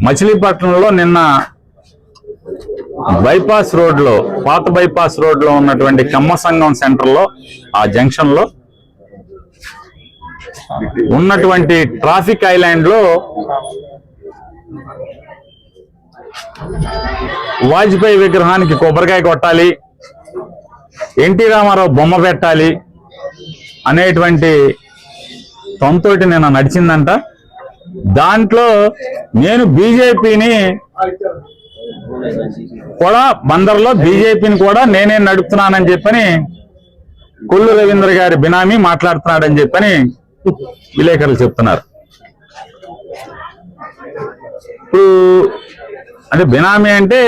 మచిలీపట్నంలో నిన్న బైపాస్ రోడ్లో, పాత బైపాస్ రోడ్లో ఉన్నటువంటి కమ్మసంగం సెంటర్లో, ఆ జంక్షన్లో ఉన్నటువంటి ట్రాఫిక్ ఐలాండ్ లో వాజ్పేయి విగ్రహానికి కొబ్బరికాయ కొట్టాలి, ఎన్టీ రామారావు బొమ్మ పెట్టాలి అనేటువంటి తొంతోటి నిన్న నడిచిందంట. దాంట్లో నేను బీజేపీని కూడా, బందర్లో బీజేపీని కూడా నేనే నడుపుతున్నానని చెప్పని కొల్లు రవీంద్ర గారి బినామీ మాట్లాడుతున్నాడని చెప్పని విలేకరులు చెప్తున్నారు. ఇప్పుడు అంటే బినామీ అంటే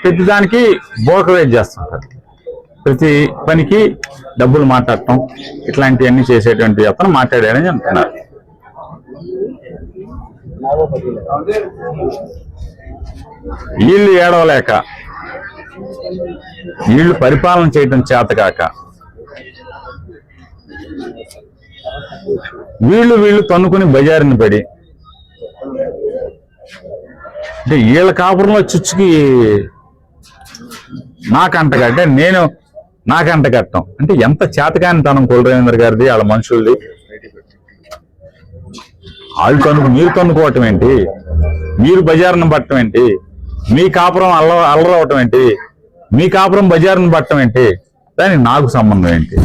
ప్రతిదానికి బ్రోకరేజ్ చేస్తుంటారు, ప్రతి పనికి డబ్బులు మాట్లాడటం, ఇట్లాంటివన్నీ చేసేటువంటి అతను మాట్లాడాడని అంటున్నారు. వీళ్ళు ఏడవలేక, వీళ్ళు పరిపాలన చేయడం చేతకాక, వీళ్ళు తన్నుకుని బజారుని పడి, అంటే వీళ్ళ కాపురంలో చుచ్చుకి నాకంటగట్టే, నేను నాకంటగట్టం అంటే ఎంత చేతకాని తనం కొల్లు రవీంద్ర గారిది, వాళ్ళ మనుషులది. వాళ్ళు మీరు తన్నుకోవటం ఏంటి, మీరు బజారును పట్టడం ఏంటి, మీ కాపురం అల్లరవటం ఏంటి, మీ కాపురం బజారును పట్టడం ఏంటి, దానికి నాకు సంబంధం ఏంటి?